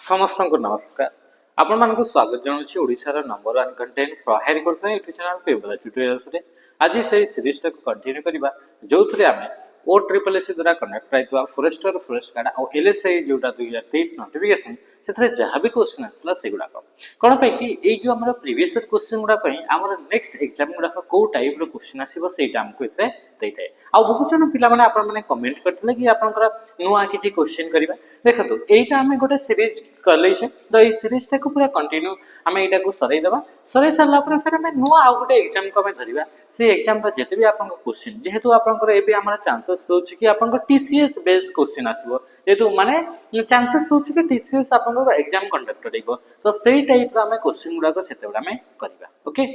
समस्त को नमस्कार आपण मान स्वागत जनाऊँ ओडिशार नंबर 1 कंटेंट प्रहारी करथले यूट्यूब चैनल पेबला ट्यूटोरियल्स रे आज से सीरीज को कंटिन्यू करबा जोथरे आमे ओ ट्रिपल एस द्वारा कनेक्ट राइतवा फॉरेस्टर फॉरेस्ट गार्ड और एलएसआई जोटा 2023 नोटिफिकेशन सेथरे जहां भी क्वेश्चन आसला सेगुडा कोन पे कि ए जो हमर प्रीवियस क्वेश्चन गुडा कहि हमर नेक्स्ट एग्जाम गुडा को टाइप रो क्वेश्चन आसीबो सेटा हमको इतरे देइते आ बहुत जन पिला माने आपण माने कमेंट करथले कि आपनकर नुआ किछि क्वेश्चन करबा देखतो एटा हमें गोटे सीरीज करले छे तो ए सीरीज टा को पूरा कंटिन्यू हमें एटा को सरै देबा सरै साला पर फिर हमें नुआ आ गोटे एग्जाम को हमें धरिबा से एग्जाम रा जते भी आपन क्वेश्चन जेहेतु आपनकर एबे हमर चांसेस होछि कि आपन टीसीएस बेस्ड क्वेश्चन आसीबो जेतु माने चांसेस होछि कि टीसीएस आपन एग्जाम कंडक्ट करइबो तो सेही टाइप रा हमें क्वेश्चन गुडा को सेते बडा हमें करबा ओके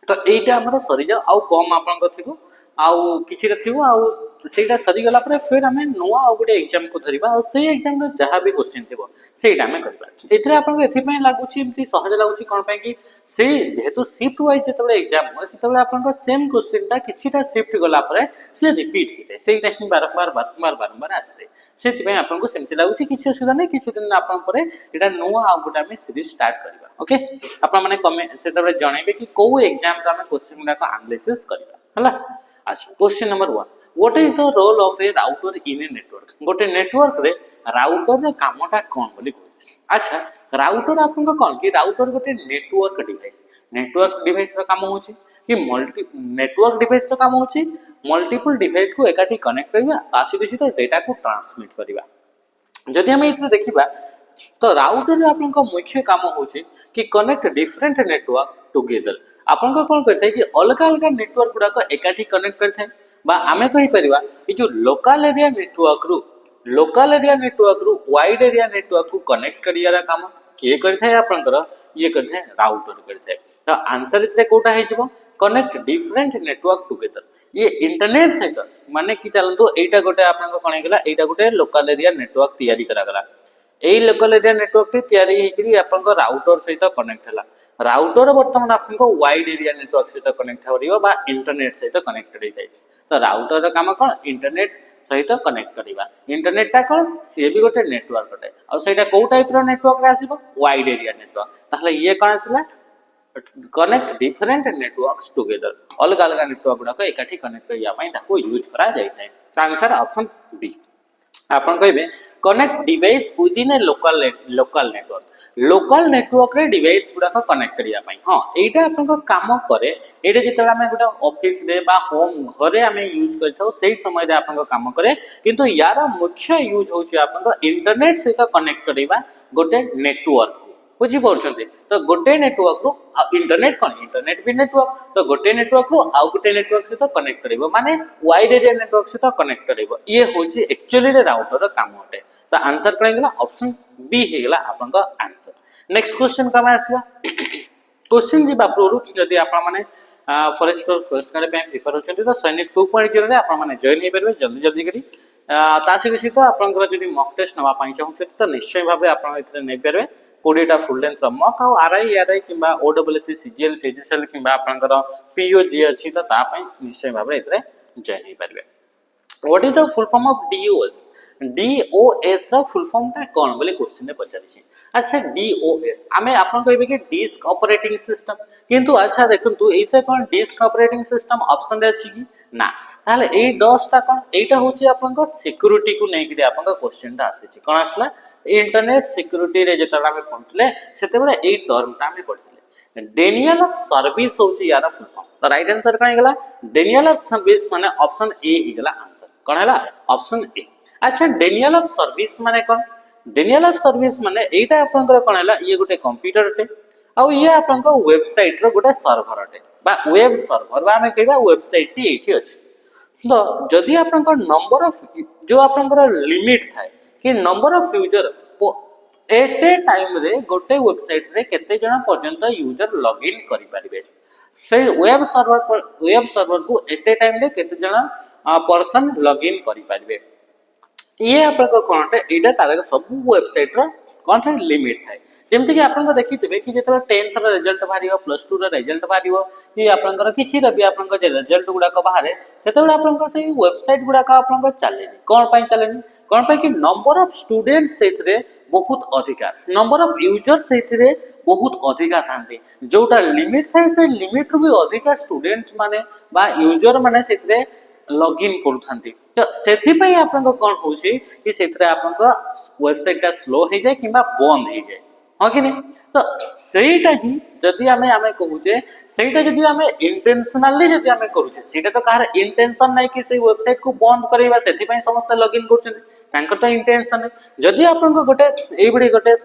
तो एटा हमर सरी जा आ कम आपन को थिबो आउ किछि रथिबो आउ सेटा सरी गला पर फिर हमें नुआ आ गोटे एग्जाम को धरिबा आ से एग्जाम रे जहां भी क्वेश्चन थिबो सेटा हमें करबा एथरे आपन को एथि पय लागुछि एमति सहज लागुछि कोन पय कि से जेहेतु शिफ्ट वाइज जतबे एग्जाम हो सेतबे आपन को सेम क्वेश्चन ता किछिटा शिफ्ट गला पर से रिपीट हिते सेटा ही बारंबार आस्ते सेति पय आपन को सेमति लागुछि किछि असुविधा नै किछि दिन आपन परे एटा नुआ आ गोटे हमें सीरीज स्टार्ट करबा ओके आपन माने कमेंट सेतबे जणाइबे कि को एग्जाम रा हमें क्वेश्चन गुडा को एनालिसिस करबा हला अच्छा question number 1 what is the role of a router in a network गोटे नेटवर्क रे राउटर रे कामटा कोन बोली कहू अच्छा राउटर आपन को कोन कि राउटर गोटे नेटवर्क डिवाइस रो काम होची कि मल्टी नेटवर्क डिवाइस रो काम होची मल्टीपल डिवाइस को एकाठी कनेक्ट करबा आसी दिसी तो डेटा को ट्रांसमिट करबा जदि हम इत्र देखिबा तो राउटर रे आपन को मुख्य काम होची कि कनेक्ट डिफरेंट नेटवर्क टुगेदर आपन को कोन करथाय कि अलग अलग नेटवर्क गुडा को एकाठी कनेक्ट करथाय बा आमे कहि परिबा कि जो लोकल एरिया नेटवर्क रु वाइड एरिया नेटवर्क को कनेक्ट करियारा काम के करथाय आपनकर ये करथाय राउटर करथाय तो आंसर इतरे कोटा हे जबो कनेक्ट डिफरेंट नेटवर्क टुगेदर ये इंटरनेट सहित माने कि चलंतु एटा गोटे आपन को कोन गेला एटा गोटे लोकल एरिया नेटवर्क तयारी करा गला एई लोकल एरिया नेटवर्क ते तयारी हेकरी आपन को राउटर सहित कनेक्ट हला राउटर वर्तमान आपन को वाइड एरिया नेटवर्क सहित कनेक्ट होरिबो बा इंटरनेट सहित कनेक्टेड हे जाय तो राउटर रा काम कोन इंटरनेट सहित कनेक्ट करिबा इंटरनेट ता कोन से भी गोटे नेटवर्क गोटे आ सेटा को टाइप रो नेटवर्क रे आसीबो वाइड एरिया नेटवर्क ताहले ये कोन आसीला कनेक्ट डिफरेंट नेटवर्क्स टुगेदर अलग अलग नेटवर्क गुडा को एकाठी कनेक्ट करिया पई ताको यूज करा जाय थाय आंसर ऑप्शन बी आपन कहबे कनेक्ट डिवाइस विदिन ए लोकल नेटवर्क रे डिवाइस गुडा को कनेक्ट करिया पई हां एटा आपन को काम करे एटा जेतला हमें गोटा ऑफिस रे बा होम घरे हमें यूज करथौ सेही समय रे आपन को काम करे किंतु यार मुख्य यूज होची आपन को इंटरनेट से कनेक्ट करिबा गोटे नेटवर्क बुझी पड़छन्ते तो गोटे नेटवर्क रो इंटरनेट कोन इंटरनेट भी नेटवर्क तो गोटे नेटवर्क रो आ गोटे नेटवर्क से तो कनेक्ट करबो माने वाइड एरिया नेटवर्क से तो कनेक्ट करबो ये होची एक्चुअली रे राउटर रो काम होटे तो आंसर कोन गेला ऑप्शन बी हे गेला आपन को आंसर नेक्स्ट क्वेश्चन का आसीबा क्वेश्चन जी बापरो यदि आपन माने फॉरेस्टर फर्स्ट करे पे प्रिपेयर होचंती तो सैनिक 2.0 रे आपन माने जॉइन हे परबे जल्दी करी तासी विषय तो आपन जदि मॉक टेस्ट नवा पाई चाहू तो निश्चय भाबे आपन इतरे नै परबे 20टा फुल लेंथ रो मॉक आ आरआई किबा ओडब्ल्यूसी सीजीएल सीजीएल किबा आपनकर पीओजी अछि तो ता पई निश्चय भाबे इतरे जॉइन हे परबे what is the full form of DOS रो फुल फॉर्म ता कोन बोले क्वेश्चन ने पचारि छी अच्छा डीओएस आमे आपन कहबे कि डिस्क ऑपरेटिंग सिस्टम किंतु अच्छा देखंतु एते कोन डिस्क ऑपरेटिंग सिस्टम ऑप्शन रे अछि कि ना ताले ए डॉस ता कोन एटा होची आपन को सिक्योरिटी को नै कि आपन को क्वेश्चन ता आसी छी कोन आसला इंटरनेट सिक्योरिटी रे जेतला हमें पढले सेते बेले ए टर्म ता हमें पढले डेनियल ऑफ सर्विस होची यार फुल फॉर्म तो राइट आंसर कोन गेला डेनियल ऑफ सर्विस माने ऑप्शन ए ही गेला आंसर कोन हला ऑप्शन ए अच्छा डेनियल ऑफ सर्विस माने कोन डेनियल ऑफ सर्विस माने एटा आपनकर कोन हला ये गोटे कंप्यूटर टे आ ये आपनकर वेबसाइट रो गोटे सर्वर टे बा वेब सर्वर बा हमें कहबा वेबसाइट टी एठी अछि तो जदि आपनकर नंबर ऑफ जो आपनकर लिमिट थाए कि number of user at a time रे गोटे वेबसाइट रे केते जणा पर्यंत यूजर लॉगिन करि परिबे से वेब सर्वर को एट ए टाइम रे केते जणा पर्सन लॉगिन करि परिबे ये आपन कोनटे एटा तार सब वेबसाइट रो कोन था लिमिट थाए जेमति कि आपन को देखिथिबे कि जेतरा 10th रो रिजल्ट भारियो प्लस 2 रो रिजल्ट भारियो कि आपन को किछि रबी आपन को जे रिजल्ट गुडा को बाहरे सेतबे आपन को से वेबसाइट गुडा का आपन को चलेनी कोन पई चलेनी कोन पई कि नंबर ऑफ स्टूडेंट्स सेथरे बहुत अधिका नंबर ऑफ यूजर से बहुत अधिका थांती जोटा लिमिट थाए से लिमिट रु भी अधिका स्टूडेंट्स माने बा यूजर माने से लॉगिन करूथांती तो सेथिपई आपनको कोन होची कि सेथरे आपनको वेबसाइट टा स्लो हो जाए किबा बंद हो जाए हाँ कि नहीं तो सेटा ही जदि आमे आमे कहूचे सेटा जदि आमे इंटेंशनली जदि आमे करूचे सेटा तो कहार इंटेंशन नाही कि से वेबसाइट को बंद करैबा सेथिपई समस्त लॉगिन करछन तांकर तो इंटेंशन है जदि आपनको गोटे एई बडी गोटे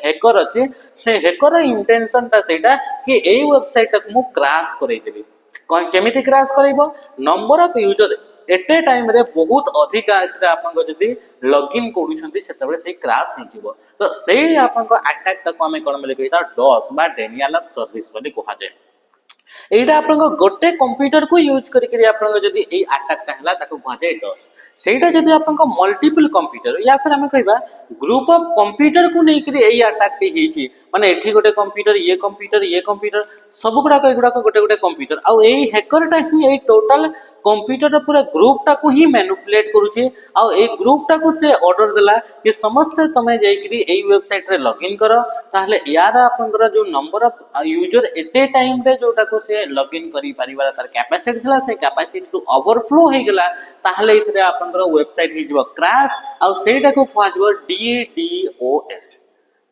हैकर अछि से हैकर इंटेंशन ता सेटा कि एई वेबसाइट को मु क्रैश करै देबी कोन केमिति क्रैश करैबो number of user at a time रे बहुत अधिक आपन जदि लॉगिन करूछंती सेतबे से क्रैश हे जिवो तो सेही आपन अटैक तक हमें कोन बोले कहिता डॉस बा डेनियल ऑफ सर्विस बोली कहा जाय एटा आपन गोटे कंप्यूटर को यूज करी आपन जदि एई अटैक ता हला ताको कहा जाय डॉस सेटा जदि आपन मल्टीपल कंप्यूटर या फिर हमें कहबा ग्रुप ऑफ कंप्यूटर को नै करी एई अटैक पे हिची माने एठी गोटे कंप्यूटर ये कंप्यूटर सब गुडा गोटे गोटे कंप्यूटर आ एई हैकर टा ही एई टोटल कंप्यूटर पूरा ग्रुप टा को ही मैनिपुलेट करूची आ एई ग्रुप टा को से ऑर्डर देला कि समस्त तमे जाई करी एई वेबसाइट रे लॉगिन करो ताहले यार आपनकर जो number of user at a time रे जोटा को से लॉगिन करी परिवार तार कैपेसिटी थला से कैपेसिटी टू ओवरफ्लो हे गेला ताहले इथरे आपनकर वेबसाइट ही जब क्रैश आ सेटा को कहवा जब DDoS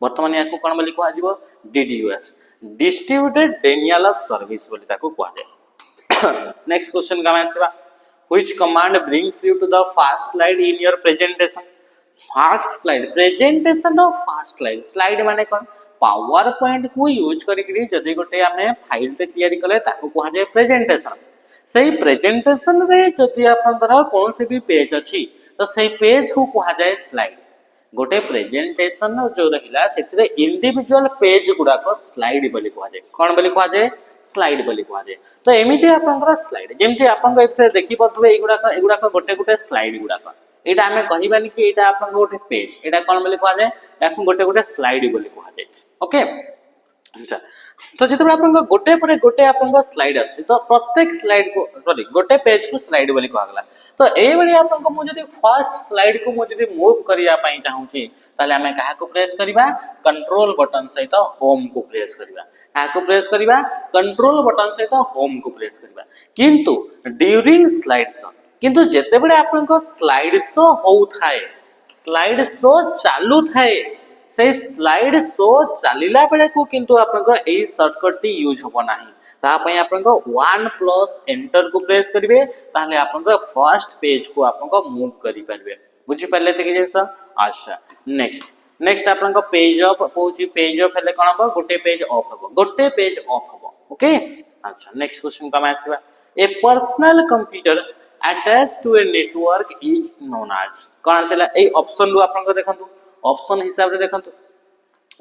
वर्तमान याको कोन बोली कहवा जब DDoS distributed denial of service बोली ताको कहवा जाय नेक्स्ट क्वेश्चन का आसीबा which command brings you to the first slide in your presentation first slide presentation of first slide slide माने कोन पावर पॉइंट को यूज करी जदि गोटे आमे फाइल ते तैयारी कले ताको कहवा जाय प्रेजेंटेशन सही प्रेजेंटेशन रे जदि आपनकर कोन से भी पेज अछि तो सही पेज को कहवा जाय स्लाइड गोटे प्रेजेंटेशन जो रहिला सेतरे इंडिविजुअल पेज गुडा को स्लाइड बोली कहवा जाय कोन बोली कहवा जाय स्लाइड बोली कहवा जाय तो एमिति आपनकर स्लाइड जेमति आपन एते देखि पथबे एगुडा को गोटे गोटे स्लाइड गुडा एटा हमें कहिबानी कि एटा आपन गोटे पेज एटा कोन बोली कहवा जाय याकु गोटे गोटे स्लाइड बोली कहवा जाय ओके अच्छा तो जते आपन गोटे परे गोटे आपन स्लाइड आसी तो प्रत्येक स्लाइड को सॉरी गोटे पेज को स्लाइड बोली कहला तो ए बडी आपन को मु जदी फर्स्ट स्लाइड को मु जदी मूव करिया पई चाहूची ताले हमें काहा को प्रेस करिबा कंट्रोल बटन सहित होम को प्रेस करिबा काहा को प्रेस करिबा कंट्रोल बटन सहित होम को प्रेस करिबा किंतु ड्यूरिंग स्लाइड शो किंतु जते बडे आपन को स्लाइड शो होउ थाए स्लाइड शो चालू थाए से स्लाइड शो चलिला बेले को किंतु आपन एई शॉर्टकट टी यूज होबो नाही ता पई आपन 1+ एंटर को प्रेस करिवे ताले आपन फर्स्ट पेज को आपन मूव करि परबे बुझि परले ते कि जेसा अच्छा नेक्स्ट आपन पेज ऑफ पहुची पेज ऑफ हेले कोन हबो गोटे पेज ऑफ हबो गोटे पेज ऑफ हबो ओके अच्छा नेक्स्ट क्वेश्चन का आसीबा a personal computer attached to a network is known as कोन आसेला ए ऑप्शन रु आपन देखंतु ऑप्शन हिसाब रे देखंतु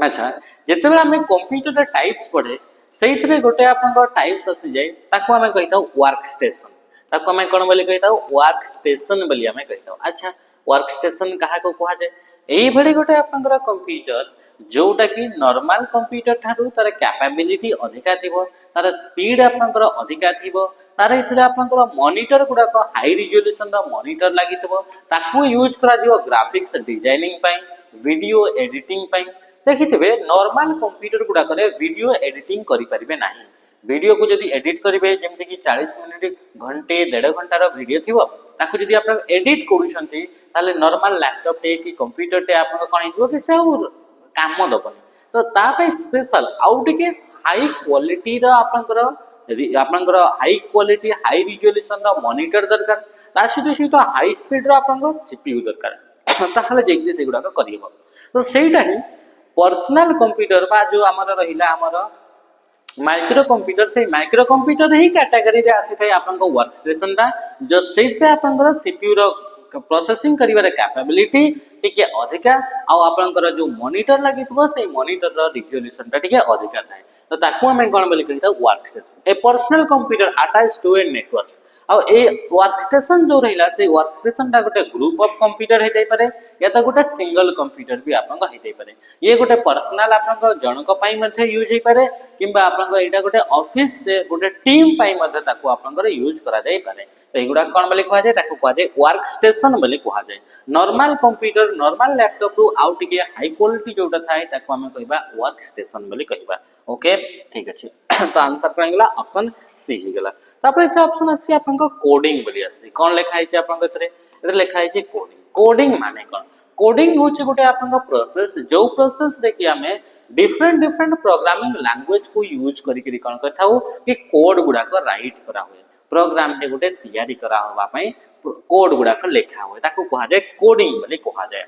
अच्छा जेतेबेला हमें कंप्यूटर टाइप्स पढे सेइथरे गोटे आपन टाइप्स आसी जाय ताको हमें कहिता वर्क स्टेशन ताको हमें कोन बोली कहिता वर्क स्टेशन बोली हमें कहिता अच्छा वर्क स्टेशन कहा को कहा जाय एई भडी गोटे आपन कंप्यूटर जोटा कि नॉर्मल कंप्यूटर थारु तार कैपेबिलिटी अधिका थिबो तार स्पीड आपनकर अधिका थिबो तार इथले आपनकर मॉनिटर गुडा को हाई रिजोल्यूशन दा मॉनिटर लागितबो ताकू यूज करा जिवो ग्राफिक्स डिजाइनिंग पई वीडियो एडिटिंग पई देखिथिबे नॉर्मल कंप्यूटर गुडा करे वीडियो एडिटिंग करि परिबे नाही वीडियो को जदी एडिट करिवे जेमति कि 40 मिनिट घंटे 1.5 घंटा रो वीडियो थिबो ताकू जदी आपन एडिट करूछंती ताले नॉर्मल लैपटॉप टे कि कंप्यूटर टे आपन कोन हिजो कि से काम दबनी तो ता पे स्पेशल आउट के हाई क्वालिटी रा आपनकर हाई क्वालिटी हाई रिजोल्यूशन रा मॉनिटर दरकार ता सहित हाई स्पीड रा आपनकर सीपीयू दरकार ताहले जेकदे सेगुडा को करियो तो सेटा ही पर्सनल कंप्यूटर बा जो हमर रहिला हमर माइक्रो कंप्यूटर से माइक्रो कंप्यूटर ही कैटेगरी रे आसी थाई आपनकर वर्क स्टेशन दा जो सेते आपनकर सीपीयू रो प्रोसेसिंग करिवार कैपेबिलिटी टिके अधिका आ आपनकर जो मॉनिटर लागितबो से मॉनिटर रो रिजोल्यूशन ता टिके अधिका थाए तो ताकू हम कोन बोली कहिता work station a personal computer attached to a network आ ए वर्क स्टेशन जो रहिला से वर्क स्टेशन ता गोटे ग्रुप ऑफ कंप्यूटर हे जाय पारे या तो गोटे सिंगल कंप्यूटर भी आपन हे जाय पारे ये गोटे पर्सनल आपन जनक पई मध्ये यूज हे पारे किबा आपन एटा गोटे ऑफिस से गोटे टीम पई मध्ये ताकू आपन यूज करा जाय पारे एगुड़ा कौन बोली कहा जाए ताको कहा जाए वर्क स्टेशन बोली कहा जाए नॉर्मल कंप्यूटर नॉर्मल लैपटॉप रु आउ टिके हाई क्वालिटी जोटा थाए ताको हमें कहबा वर्क स्टेशन बोली कहबा ओके ठीक अछि तो आंसर कोन गेला ऑप्शन सी ही गेला तापर एते ऑप्शन आसी आपन को कोडिंग बोली आसी कोन लिखा है आपन को एते लिखा है कोडिंग कोडिंग माने कोन कोडिंग होचे गोटे आपन को प्रोसेस जो प्रोसेस रे कि हमें डिफरेंट डिफरेंट प्रोग्रामिंग लैंग्वेज को यूज करी करी कोन करथाउ कि कोड गुडा को राइट करा हुए प्रोग्राम टे गोटे तैयारी करा होबा पई कोड गुडा को लिखा हुए ताको कहा जाए कोडिंग बोली कहा जाए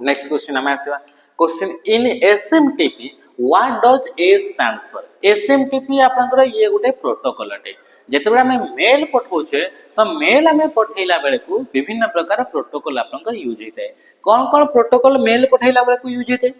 नेक्स्ट क्वेश्चन हमें आसीबा question in SMTP what does a stands for SMTP आपनकर ये गोटे प्रोटोकॉल अटे जेतेबे हमें मेल पठौछे तो मेल हमें पठैला बेले को विभिन्न प्रकार प्रोटोकॉल आपनकर यूज होते कौन कौन प्रोटोकॉल मेल पठैला बेले को यूज होते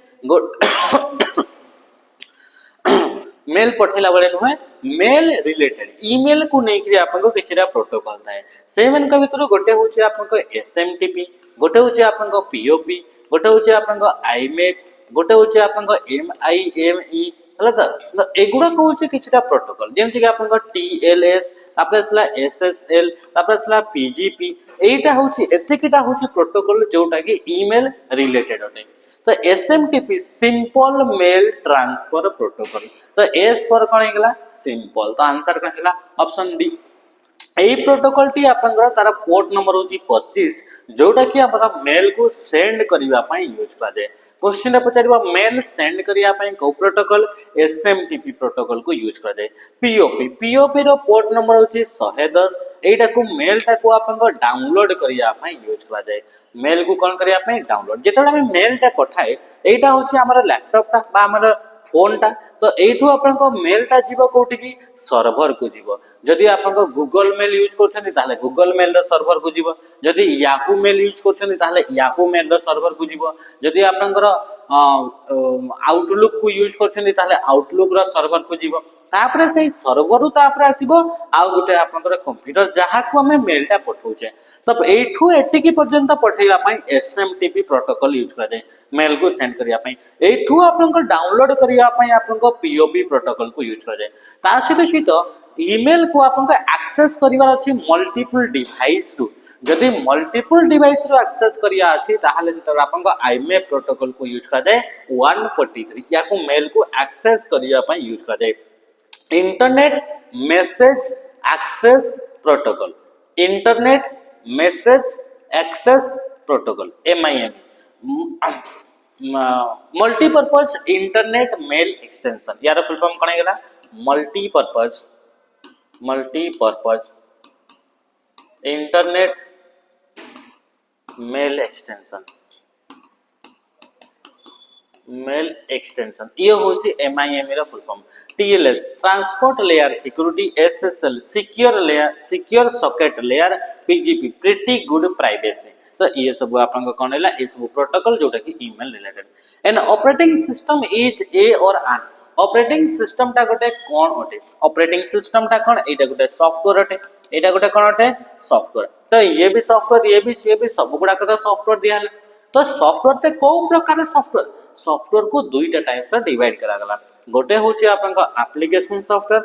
मेल पठैला बेले नुहे मेल रिलेटेड ईमेल को नै कि आपन को किछरा प्रोटोकॉल थाए से मन का भीतर गोटे होचे आपन को एसएमटीपी गोटे होचे आपन को पीओपी गोटे होचे आपन को आईमेल गोटे होचे आपन को एमआईएमई हला त एगुडा को होचे किछरा प्रोटोकॉल जेमति कि आपन को टीएलएस तापर असला एसएसएल तापर असला पीजीपी एटा होची एतेकिटा होची प्रोटोकॉल जोटा कि ईमेल रिलेटेड होते तो SMTP simple mail transfer protocol तो एस पर कोन हेगला सिंपल तो आंसर कोन हेला ऑप्शन डी एई प्रोटोकॉल टी आपनकर तार पोर्ट नंबर होची 25 जोटा कि हमरा मेल को सेंड करिवा पई यूज करा जाय क्वेश्चन पचारिबा मेल सेंड करिया पई को प्रोटोकॉल एसएमटीपी प्रोटोकॉल को यूज करा जाय पीओपी रो पोर्ट नंबर होची 110 एटा को मेल ता को आपन डाउनलोड करिया पई यूज करा जाय मेल को कोन करिया पई डाउनलोड जेतले हम मेल ता पठाए एटा होची हमर लैपटॉप ता बा हमर फोन टा तो एठू आपन को मेल टा जीवो कोठी की सर्वर को जीवो जदी आपन को गूगल मेल यूज करछनी ताले गूगल मेल रो सर्वर को जीवो जदी याहू मेल यूज करछनी ताले याहू मेल रो सर्वर को जीवो जदी आपन को आउटलुक को यूज करछनी ताले आउटलुक रो सर्वर को जीवो तापरे सेही सर्वर तापरे आसीबो आ गुटे आपन को कंप्यूटर जहा को हमें मेल टा पठौछे तब एठू एटिकी पर्यंत पठैला पई एसएमटीपी प्रोटोकॉल यूज करा जाय मेल को सेंड करिया पई एठू आपन को डाउनलोड करिया पई आपन को पीओपी प्रोटोकॉल को यूज करा जाय ता सहित ईमेल को आपन को एक्सेस करिवार अछि मल्टीपल डिवाइस टू जदि मल्टीपल डिवाइस रो एक्सेस करिया अछि ताहाले जत आपन को आईमेल प्रोटोकॉल को यूज करा जाय 143 या को मेल को एक्सेस करिया पई यूज करा जाय internet message access protocol internet message access protocol MIM multipurpose internet mail extension यार फुल फॉर्म कोन गेला मल्टीपर्पज इंटरनेट मेल एक्सटेंशन ये होची एमआईएम रा full form TLS transport layer security SSL secure socket layer PGP pretty good privacy तो ये सब आपन को कोन हैला ए सब प्रोटोकॉल जोटा कि email related and operating system is a और एन ऑपरेटिंग सिस्टम टा गोटे कोन अटे ऑपरेटिंग सिस्टम टा कोन एटा गोटे सॉफ्टवेयर अटे एटा गोटे कोन अटे सॉफ्टवेयर तो ये भी सॉफ्टवेयर ये भी सब गुडा का सॉफ्टवेयर दिया तो सॉफ्टवेयर ते को प्रकार सॉफ्टवेयर को दुईटा टाइप से डिवाइड करा गला गोटे होची आपन को एप्लीकेशन सॉफ्टवेयर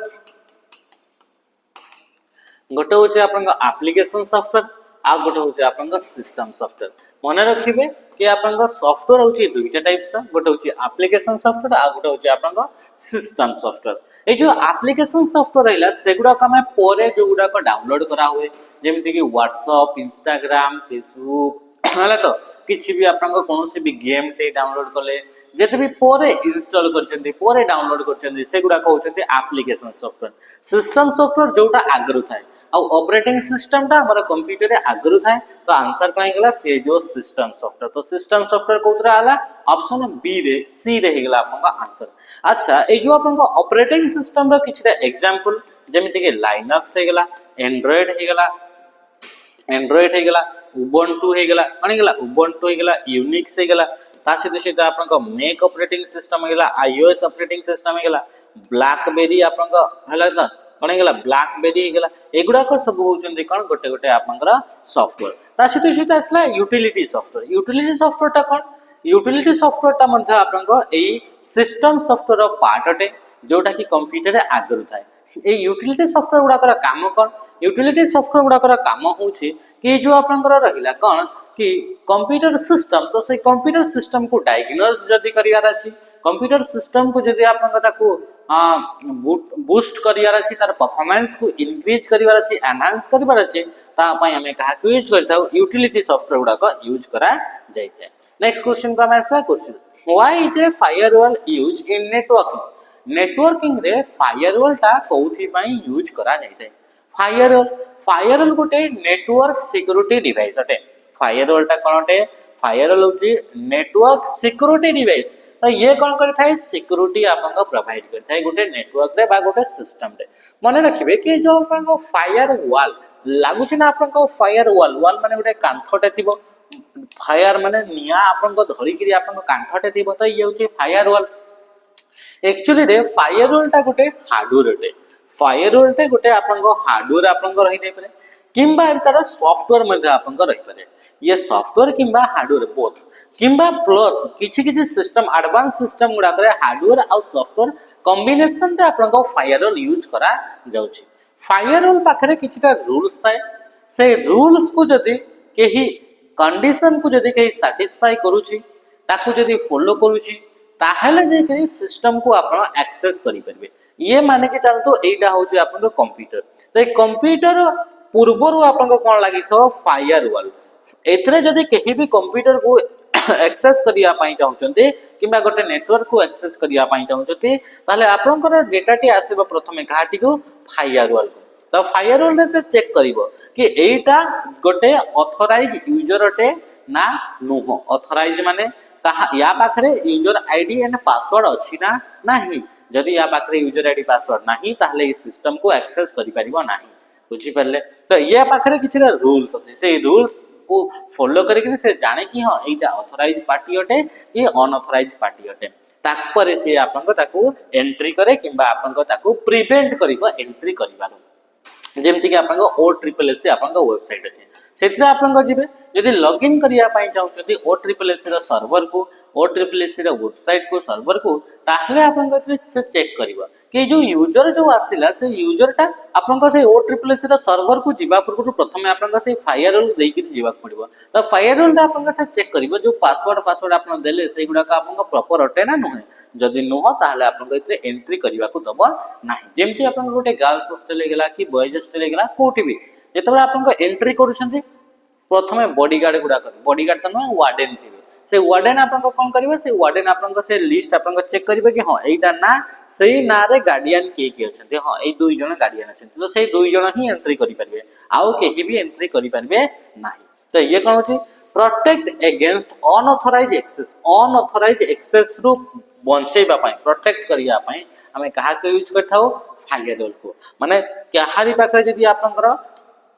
गोटे होची आपन को एप्लीकेशन सॉफ्टवेयर आ गोटे होची आपन को सिस्टम सॉफ्टवेयर मने रखिबे कि आपन को सॉफ्टवेयर होची दुईटा टाइप्स रा गोटे होची एप्लीकेशन सॉफ्टवेयर आ गोटे होची आपन को सिस्टम सॉफ्टवेयर ए जो एप्लीकेशन सॉफ्टवेयर रहला सेगुडा का मैं पोरे जो गुडा को डाउनलोड करा हुए जेमिति कि WhatsApp Instagram Facebook हला तो किछि भी आपन को कोनोसी भी गेम टे डाउनलोड करले जेते भी पोरे इंस्टॉल करचंदी पोरे डाउनलोड करचंदी सेगुडा को होचंती एप्लीकेशन सॉफ्टवेयर सिस्टम सॉफ्टवेयर जोटा आगरु थाए आ ऑपरेटिंग सिस्टम टा हमर कंप्यूटर रे आगरु थाए तो आंसर कोन गेला से जो सिस्टम सॉफ्टवेयर तो सिस्टम सॉफ्टवेयर कोतरा आला ऑप्शन बी रे सी रे हेगला आपन का आंसर अच्छा ए जो आपन को ऑपरेटिंग सिस्टम रा किछटा एग्जांपल जेमिति के लाइनक्स हेगला एंड्रॉइड हेगला उबुंटू हेगला कोन हेगला उबुंटू हेगला यूनिक्स हेगला ता सहित आपन को मैक ऑपरेटिंग सिस्टम हेगला आईओएस ऑपरेटिंग सिस्टम हेगला ब्लैकबेरी आपन को हला त कोन हेगला ब्लैकबेरी हेगला एगुडा को सब होचंदी कोन गोटे गोटे आपनकर सॉफ्टवेयर ता सहित असला यूटिलिटी सॉफ्टवेयर ता कोन यूटिलिटी सॉफ्टवेयर ता मध्ये आपन को एई सिस्टम सॉफ्टवेयर पार्ट अटे जोटा कि कंप्यूटर रे आगरु थाए ए यूटिलिटी सॉफ्टवेयर गुडा काम कोन यूटिलिटी सॉफ्टवेयर गुड़ाकर काम हूँ कि जो आपंकर रहा कौन कि कंप्यूटर सिस्टम तो से कंप्यूटर सिस्टम को डायग्नोज जदि करियार अछि कंप्यूटर सिस्टम को जदि आपको बूस्ट करियार अछि तार परफॉर्मेंस को इंक्रीज करिवार अछि एनहांस करिवार अछि ता पई हमें कहा यूज करथाउ यूटिलिटी सॉफ्टवेयर गुड़ाक यूज करा जाइए। नेक्स्ट क्वेश्चन को हमें आसा question why is a firewall use in networking networking रे फायरवॉल ता कोथि पई यूज करा जाइए। फायरवॉल फायरवॉल गोटे नेटवर्क सिक्योरिटी डिवाइस अटे फायरवॉल टा कोन अटे फायरवॉल होची नेटवर्क सिक्योरिटी डिवाइस तो ये कौन करथाय सिक्योरिटी आपन प्रोवाइड करथाय गोटे नेटवर्क रे बा गोटे सिस्टम रे मने रखिबे कि जो आपन फायर वॉल लागु छै ना आपन फायर वॉल वॉल माने गोटे कांथटे थिबो फायर माने निया आपन धरि कि आपन कांथटे थिबो तो ये होची फायर वॉल एक्चुअली रे फायर वॉल टा गोटे हार्डवेयर अटे फायर वॉल टे गोटे आपन हार्डवेयर आपन रहि नै परे किंबा तार सॉफ्टवेयर मध्ये आपन रहि परे ये सॉफ्टवेयर किंबा हार्डवेयर बोथ किंबा प्लस किछि किछि सिस्टम एडवांस सिस्टम गुडा करे हार्डवेयर और सॉफ्टवेयर कॉम्बिनेशन रे आपन फायरवॉल यूज करा जाउछि। फायरवॉल पाखरे किछिटा रूल्स थाए से रूल्स को जदि केही कंडीशन को जदि केही सैटिस्फाई करूछि ताकू जदि फॉलो करूछि ताहेले जे केही सिस्टम को आपन एक्सेस करि परबे ये माने कि चलतो एटा होछि आपन कंप्यूटर तो ए कंप्यूटर पूर्वरु आपन कोन लागि थो फायरवॉल एथरे जदि केही भी कंप्यूटर को एक्सेस करिया पाई चाहउचंते किबा गोटे नेटवर्क को एक्सेस करिया पाई चाहउचंते ताले आपनकर डेटा टी आसीबो प्रथमे घाटी को फायरवॉल को तो फायरवॉल रे से चेक करिवो कि एटा गोटे ऑथराइज यूजर अटे ना नुहो ऑथराइज माने ताहा या पाखरे यूजर आईडी एंड पासवर्ड अछि ना नाही जदि या पाखरे यूजर आईडी पासवर्ड नाही ताहले ई सिस्टम को एक्सेस करि परिबो नाही बुझी परले तो या पाखरे किछि रूल्स अछि से रूल्स को फॉलो करके से जाने कि हाँ एटा ऑथराइज पार्टी अटे ये अनऑथराइज पार्टी अटे तापर से आपन ताकू एंट्री करे किबा आपन ताकू प्रिवेंट करिवो एंट्री करिवारो जेमति कि आपन OSSS आपन वेबसाइट अछि सेथिरा आपन जिबे यदि लॉगिन करिया पाई चाहउछथि OSSS रो सर्वर को OSSS रो वेबसाइट को सर्वर को ताहले आपन से चेक करिवो कि जो यूजर जो आसिला से यूजर टा आपन से OSSS रो सर्वर को जिबा पूर्व प्रथमे आपन से फायरवॉल देई कि जिबा पड़िबो तो फायरवॉल टा आपन से चेक करिवो जो पासवर्ड आपन देले से गुडा का आपन प्रॉपर अटे ना नहे जदि नुह ताहले आपन इतरे एंट्री करिवा को दबो नाही जेमति आपन गोटे गर्ल्स हॉस्टल गेला कि बॉयज हॉस्टल गेला कोठी भी जेतबे आपन एंट्री करूछन्ती प्रथमे बॉडीगार्ड गुडा कर बॉडीगार्ड त न वार्डन थिबे से वार्डन आपन कोन करिवे से वार्डन आपन से लिस्ट आपन चेक करिवे कि हां एटा ना सही ना रे गार्डियन के अछन्ते हां ए दुई जण गार्डियन अछन्ते तो से दुई जण ही एंट्री करि परबे आउ केही भी एंट्री करि परबे नाही तो ये कोन होची प्रोटेक्ट अगेंस्ट अनऑथराइज एक्सेस रु बंचेबा पाई प्रोटेक्ट करिया पाई हमें कहा के यूज करथाओ फायरवॉल को माने कहारी पाखरे जदि आपनकर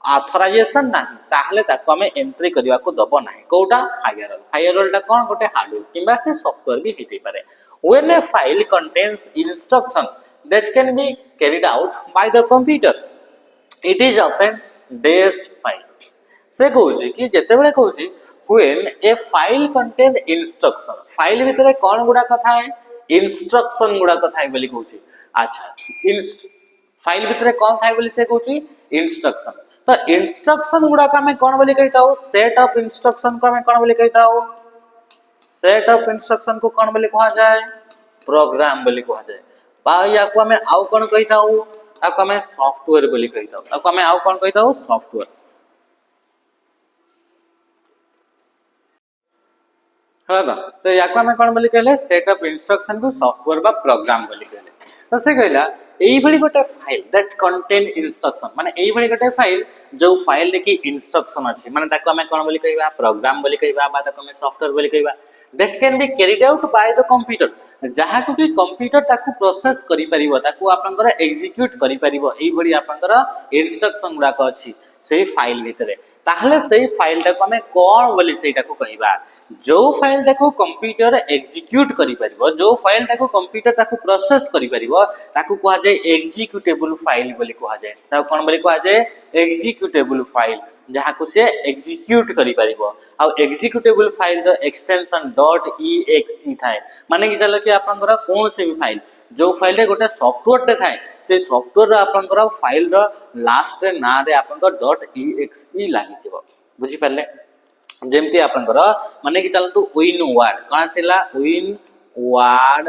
ऑथराइजेशन नाही ताहले ताको हमें एंट्री करिवा को दबो नाही कोटा फायरवॉल ता कोन गोटे हार्डवेयर किबा से सॉफ्टवेयर भी हेते पारे when a file contains instruction that can be carried out by the computer it is often डेस फाइल से कहूची कि जेते बेले कहूची when a file contain instruction file भितरे कोन गुडा कथा है इंस्ट्रक्शन गुडा कथा है बोली कहूची अच्छा फाइल भितरे कोन थाय बोली से कहूची इंस्ट्रक्शन तो इंस्ट्रक्शन गुडा का मैं कोन बोली कहताओ सेट ऑफ इंस्ट्रक्शन को मैं कोन बोली कहताओ सेट ऑफ इंस्ट्रक्शन को कोन बोली कहा जाए प्रोग्राम बोली कहा जाए बा या को मैं आउ कोन कहताओ आ को मैं सॉफ्टवेयर बोली कहताओ आ को मैं आउ कोन कहताओ सॉफ्टवेयर तो या को कौन बोली कहले सेट ऑफ इंस्ट्रक्शन को सॉफ्टवेयर बा प्रोग्राम बोली कहले तो से कहला एई भली गोटे फाइल दैट कंटेन इंस्ट्रक्शन माने एई भली गोटे फाइल जो फाइल देखि इंस्ट्रक्शन अछि माने ताको हमें कोन बोली कहबा प्रोग्राम बोली कहबा बा ताको हमें सॉफ्टवेयर बोली कहबा that can be carried out by the computer जहा को कि कंप्यूटर ताको प्रोसेस करि परिबो ताको आपनकर एग्जीक्यूट करि परिबो एई भली आपनकर इंस्ट्रक्शन गुडा को अछि से फाइल भितरे ताहले से फाइल टा को हमें कोन बोली सेटा को कहबा जो फाइल टा को कंप्यूटर एग्जीक्यूट करि परिबो जो फाइल टा को कंप्यूटर ताको प्रोसेस करि परिबो ताको कहा जाय एग्जीक्यूटेबल फाइल बोली कहा जाय ताको कोन बोली कहा जाय एग्जीक्यूटेबल फाइल जहा को से एग्जीक्यूट करि परिबो आ executable file the extension .exe थाए माने कि चलो कि आपनकर कोन से भी फाइल जो फाइल रे गोटे सॉफ्टवेयर टे थाए से सॉफ्टवेयर आपनकर फाइल रो लास्ट रे ना रे आपनकर .exe लागिथिबो बुझी पाले जेमती आपनकर माने कि चलतु विन वार्ड कौन आसिला विन वार्ड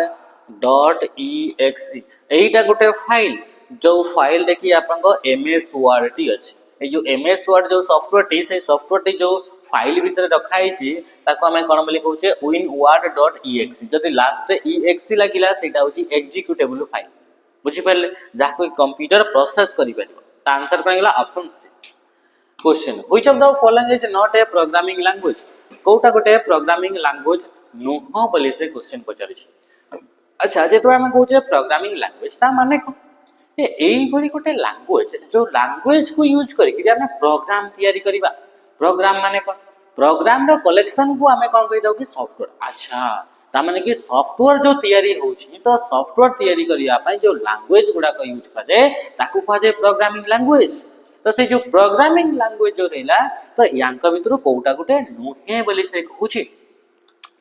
.exe एटा गोटे फाइल जो फाइल देखि आपनकर ms word टी अछि ए जो ms word जो सॉफ्टवेयर टी से सॉफ्टवेयर टी जो फाइल भीतर रखा हिची ताको हमें कोन बोली कहउचे winward.exe जदि लास्ट रे exe लागिला सेटा होची एक्जीक्यूटेबल फाइल बुझी पाले जाको कंप्यूटर प्रोसेस करि परिबो ता आंसर कोन गेला option C question which of the following is not a programming language कोटा गोटे प्रोग्रामिंग लैंग्वेज नुह बोली से क्वेश्चन पचारि अच्छा जेतो हम कहउचे प्रोग्रामिंग लैंग्वेज ता माने को एई भली गोटे लैंग्वेज जो लैंग्वेज को यूज करी हम प्रोग्राम तैयारी करिबा प्रोग्राम माने कोन प्रोग्राम रो कलेक्शन को हमें कोन कहि दउ कि सॉफ्टवेयर अच्छा ता माने कि सॉफ्टवेयर जो तैयारी होउची तो सॉफ्टवेयर तैयारी करिया पई जो लैंग्वेज गुडा को यूज करे ताकू कहा जाय प्रोग्रामिंग लैंग्वेज तो से जो प्रोग्रामिंग लैंग्वेज जो रहला तो यांका भितरु कोउटा गुटे नुहे बोली से कहउची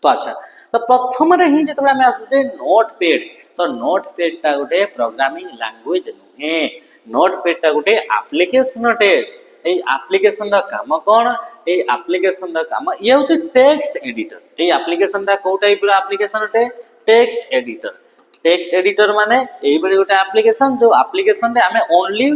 तो अच्छा तो प्रथम रे ही जेतबा हम आसे नोटपैड तो नोटपैड ता गुटे प्रोग्रामिंग लैंग्वेज नुहे नोटपैड ता गुटे एप्लीकेशन अटे ए एप्लीकेशन रा काम कोन ए एप्लीकेशन रा काम ये होचे टेक्स्ट एडिटर ए एप्लीकेशन रा को टाइप रा एप्लीकेशन अटे टेक्स्ट एडिटर माने एई बडी गुटे एप्लीकेशन जो एप्लीकेशन रे हमें ओनली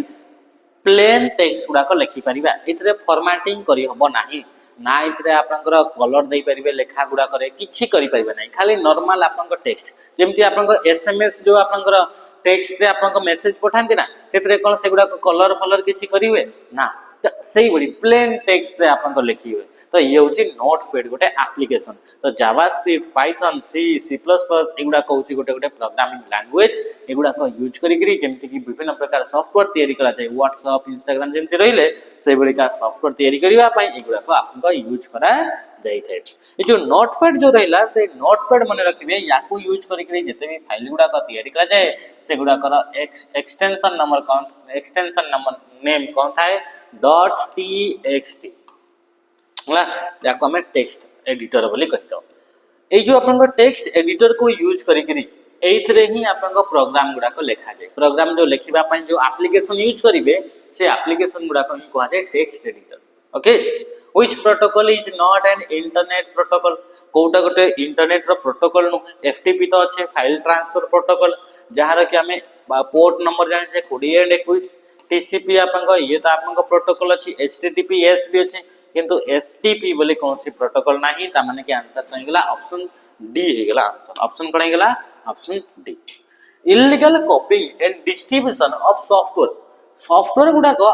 प्लेन टेक्स्ट गुडा को लिखि परिबा इतरे फॉर्मेटिंग करी हबो नाही ना इतरे आपनकर कलर देई परिबे लेखा गुडा करे किछि करि परिबे नाही खाली नॉर्मल आपनकर टेक्स्ट जेमति आपनकर एसएमएस जो आपनकर टेक्स्ट रे आपनकर मेसेज पठांती ना सेतरे कोन से गुडा को कलर किछि करिवे ना तो सही बड़ी प्लेन टेक्स्ट रे आपन को लिखी हुए तो ये होची नोटपैड गोटे एप्लीकेशन तो JavaScript Python C C plus plus एगुडा कहउची गोटे गोटे प्रोग्रामिंग लैंग्वेज एगुडा को यूज करी करी जेमति कि विभिन्न प्रकार सॉफ्टवेयर तैयारी करा जाय व्हाट्सएप इंस्टाग्राम जेमति रहिले से बड़ी का सॉफ्टवेयर तैयारी करिवा पई एगुडा को आपन को यूज करा जाय थे ये जो नोटपैड जो रहिला से नोटपैड माने रखिबे याकू यूज करी करी जते भी फाइल गुडा को तैयारी करा जाय से गुडा कर एक्सटेंशन नंबर नेम कौन थाए .txt होला जाको हमें टेक्स्ट एडिटर बोली कहतो ए जो अपन को टेक्स्ट एडिटर को यूज करी करी एथरे ही अपन को प्रोग्राम गुडा को लिखा जाय प्रोग्राम जो लिखिबा पई जो एप्लीकेशन यूज करिवे से एप्लीकेशन गुडा को कहवा जाय text editor okay which protocol is not an internet protocol कोटा गोटे इंटरनेट रो प्रोटोकॉल नु एफटीपी तो अच्छे फाइल ट्रांसफर प्रोटोकॉल जहार कि हमें पोर्ट नंबर जानि से 20 एंड 21 टीसीपी आपन को ये तो आपन को प्रोटोकॉल अछि एचटीटीपीएस भी अछि किंतु एसटीपी बोले कौन सी प्रोटोकॉल नाही ता माने कि आंसर कहीं गेला ऑप्शन डी हे गेला आंसर ऑप्शन कहीं गेला option D illegal copying and distribution of software गुडा को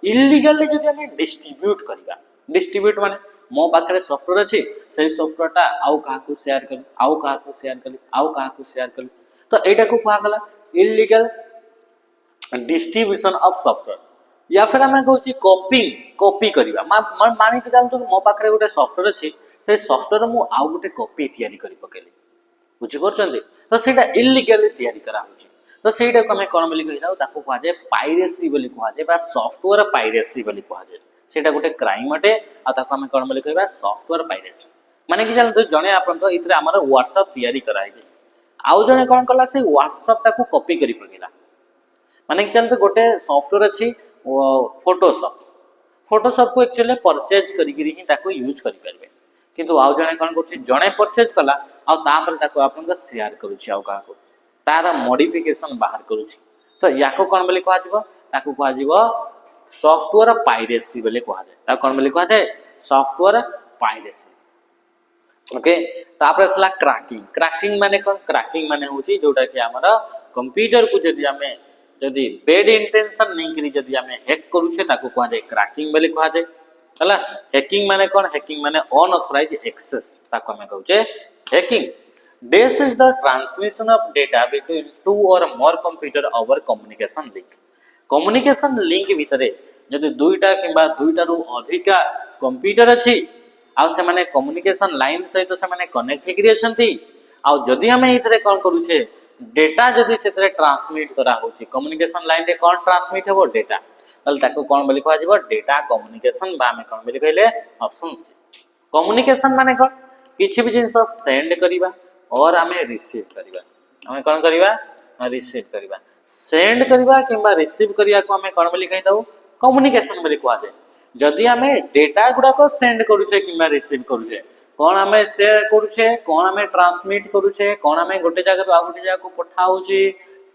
इलीगल जदि हमें डिस्ट्रीब्यूट करबा डिस्ट्रीब्यूट माने मो पाखरे सॉफ्टवेयर अछि सही सॉफ्टवेयर ता आउ काहा को शेयर कर आउ काहा को शेयर कर आउ काहा को शेयर कर तो एटा को कहा गेला इलीगल डिस्ट्रीब्यूशन ऑफ सॉफ्टवेयर या फिर हमें कहउची कॉपी करबा माने कि जानतो मो पाखरे गोटे सॉफ्टवेयर अछि से सॉफ्टवेयर मु आउ गोटे कॉपी तैयारी करि पकेली बुझि परछन्ते तो सेटा इलीगली तैयारी करा होची तो सेटा को हमें कोन बोली कहिराउ ताको कहा जाय पाइरेसी बोली कहा जाय बा सॉफ्टवेयर पाइरेसी बोली कहा जाय सेटा गोटे क्राइम अटे आ ताको हमें कोन बोली कहबा सॉफ्टवेयर पाइरेसी माने कि जानतो जने आपन तो इतरे हमर व्हाट्सएप तैयारी करा छै आउ जने कोन कला से व्हाट्सएप ताको कॉपी करि पकेला माने कि जानतो गोटे सॉफ्टवेयर अछि फोटोशॉप को एक्चुअली परचेज करी ही ताको यूज करि परबे किंतु आउ जने कोन करछि जने परचेज कला आ तापर ताको आपन को शेयर करूछि आउ का को तारा मॉडिफिकेशन बाहर करूछि तो याको कोन बोली कहा जिवो ताको कहा जिवो सॉफ्टवेयर पाइरेसी बोली कहा जाय ता कोन बोली कहा जाय सॉफ्टवेयर पाइरेसी ओके तापर असला क्रैकिंग माने होछि जोटा कि हमरा कंप्यूटर को जदि हमें जदि बेड इंटेंशन नहीं करी जदि हमें हैक करू छे ताको कहा जाय क्रैकिंग बोली कहा जाय हला हैकिंग माने कोन हैकिंग माने अनऑथराइज्ड एक्सेस ताको हमें कहू छे hacking this is the transmission of data between two और मोर कंप्यूटर ओवर कम्युनिकेशन लिंक भितरे जदि दुईटा किबा दुईटा रु अधिका कंप्यूटर अछि आ से माने कम्युनिकेशन लाइन सहित से माने कनेक्ट हेकरी अछंती आ जदि हमें इतरे कोन करू छे डेटा जदि सेतरे ट्रांसमिट करा होची कम्युनिकेशन लाइन रे कोन ट्रांसमिट हेबो डेटा तल ताको कोन बोली कहा जिवो डेटा कम्युनिकेशन बा में कोन बोली कहले ऑप्शन सी कम्युनिकेशन माने कोन किछि भी जिंस सेंड करिबा और आमे रिसीव करबा आमे कोन करबा रिसीव करबा सेंड करबा किबा रिसीव करिया को आमे कोन बोली कहि दउ कम्युनिकेशन बोली कुआ जाय जदि आमे डेटा गुडा को सेंड करूछे किबा रिसीव करूछे कोन आमे शेयर करूछे कोन आमे ट्रांसमिट करूछे कोन आमे गोटे जगह आ गोटे जगह को पठाउची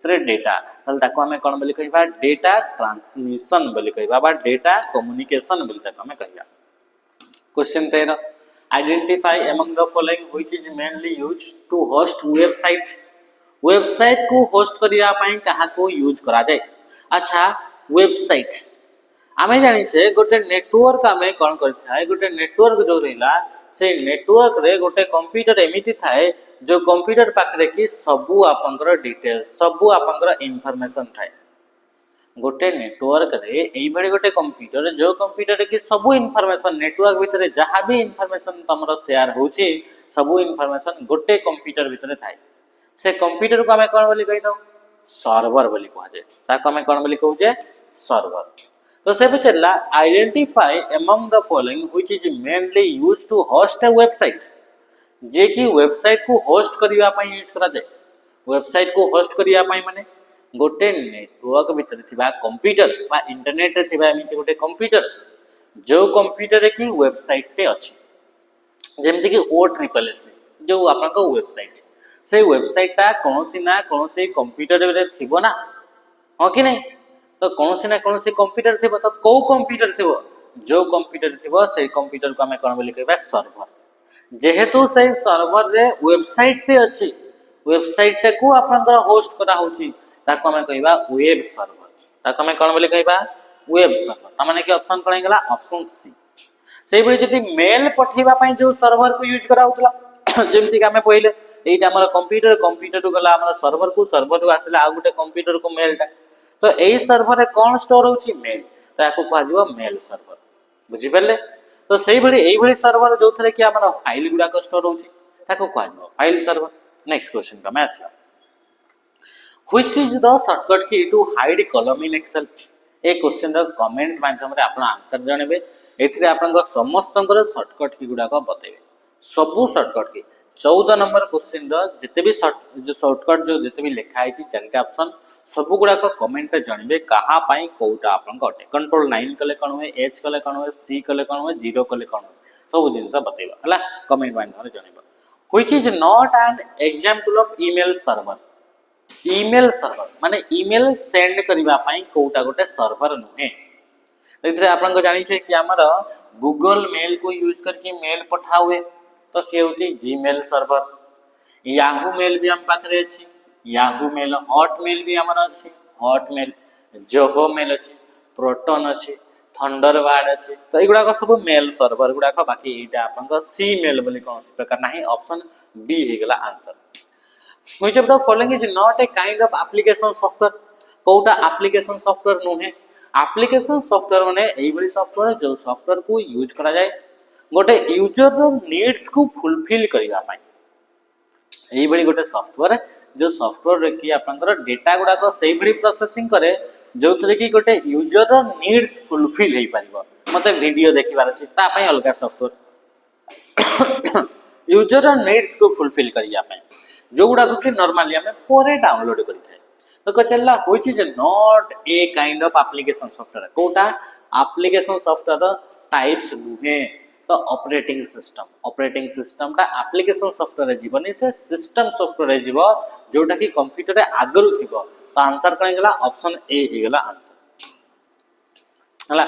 रे डेटा तल ताको आमे कोन बोली कहिबा डेटा ट्रांसमिशन बोली कहिबा बा डेटा कम्युनिकेशन बोली ताको आमे कहिबा question 13 identify among the following which is mainly used to host website website को होस्ट करिया पई कहा को यूज करा जाय अच्छा वेबसाइट आमे जानि से गोटे नेटवर्क आमे कोन करथाय गोटे नेटवर्क जो रहला से नेटवर्क रे गोटे कंप्यूटर एमिति थाए जो कंप्यूटर पाखरे की सबु आपनकर डिटेल्स सबु आपनकर इंफॉर्मेशन थाए गोटे नेटवर्क रे एई भली गोटे कंप्यूटर जो कंप्यूटर की सबु इंफॉर्मेशन नेटवर्क भितरे जहां भी इंफॉर्मेशन तमरो शेयर होची सबु इंफॉर्मेशन गोटे कंप्यूटर भितरे थाए से कंप्यूटर को हमें कोन बोली कहि दो सर्वर बोली कह जाय ताको हमें कोन बोली कहू जे सर्वर तो से पचला identify among the following which is mainly used to host a website जे कि वेबसाइट को होस्ट करिया पई यूज करा जाय वेबसाइट को होस्ट करिया पई माने गोटे नेटवर्क भितर थिबा कंप्यूटर बा इंटरनेट रे थिबा एमिति गोटे कंप्यूटर जो कंप्यूटर की वेबसाइट पे अछि जेमति कि OSSC जो आपन को वेबसाइट से वेबसाइट ता कोनोसी ना कोनोसी कंप्यूटर रे थिबो ना हो कि नहीं तो कोनोसी ना कोनोसी कंप्यूटर थिबो तो को कंप्यूटर थिबो जो कंप्यूटर थिबो से कंप्यूटर को हमें कोन बोली कहबा सर्वर जेहेतु से सर्वर रे वेबसाइट ते अछि वेबसाइट को आपनकर होस्ट करा होची ताको हमें कहबा वेब सर्वर ताको हमें कोन बोली कहबा वेब सर्वर त माने कि ऑप्शन कोन गेला ऑप्शन सी सेहि बळी जति मेल पठेबा पई जो सर्वर को यूज करा होतला जेमति कि हमें पहिले एटा हमर कंप्यूटर को गला हमर सर्वर को आसला आ गुटे कंप्यूटर को मेल ता तो एई सर्वर रे कोन स्टोर होची मेल ताको कहा जबो मेल सर्वर बुझि परले तो सेहि बळी एई बळी सर्वर जो थरे कि हमर फाइल गुडा को स्टोर होची ताको कहा जबो फाइल सर्वर नेक्स्ट क्वेश्चन का मैं आसला which is the shortcut key to hide column in excel ए क्वेश्चन रो कमेंट माध्यम रे आपन आंसर जणबे एथिरे आपन समस्तंकर शॉर्टकट की गुडा को बतेबे सबु शॉर्टकट की 14 नंबर क्वेश्चन रो जते भी शॉर्टकट जो जते भी लिखा है चारटा ऑप्शन सबु गुडा को कमेंट रे जणबे कहा पई कोटा आपन को कंट्रोल 9 कले कोन होय एच कले कोन होय सी कले कोन होय 0 कले कोन होय सब जिंस बतेबा हला कमेंट माध्यम रे जणबा which is not an example of email server email server माने ईमेल सेंड करिबा पई कोटा गोटे सर्वर नुहे एथरे आपन को जानि छै कि हमर गूगल मेल को यूज करके मेल पठा हुए तो से होती जीमेल सर्वर याहू मेल भी हम पाखरे अछि याहू मेल हॉटमेल भी हमर अछि हॉटमेल जोहो मेल अछि प्रोटॉन अछि थंडरबर्ड अछि तो एगुडा को सब मेल सर्वर गुडा को बाकी एटा आपन को सी मेल बोली कोन प्रकार नाही ऑप्शन बी हे गेला answer which of the following is not a kind of application software कोटा एप्लीकेशन सॉफ्टवेयर नुहे एप्लीकेशन सॉफ्टवेयर माने एई बडी सॉफ्टवेयर जो सॉफ्टवेयर को यूज करा जाय गोटे यूजर रो नीड्स को फुलफिल करिया पाई एई बडी गोटे सॉफ्टवेयर जो सॉफ्टवेयर रे कि आपनकर डेटा गुडा को सेई बडी प्रोसेसिंग करे जो थरे कि गोटे यूजर रो नीड्स फुलफिल हेई परिबो मते वीडियो देखिबार अछि ता पई अलगा सॉफ्टवेयर यूजर रो नीड्स को फुलफिल करिया पाई जो गुडा कि नॉर्मली हमें पोरे डाउनलोड करि थाए तो कचला which is not a kind of application software कोटा एप्लीकेशन सॉफ्टवेयर टाइप्स नुहे तो ऑपरेटिंग सिस्टम ता एप्लीकेशन सॉफ्टवेयर जीवनी से सिस्टम सॉफ्टवेयर जीव जोटा कि कंप्यूटर रे आगरु थिबो तो आंसर करै गेला ऑप्शन ए हे गेला आंसर हला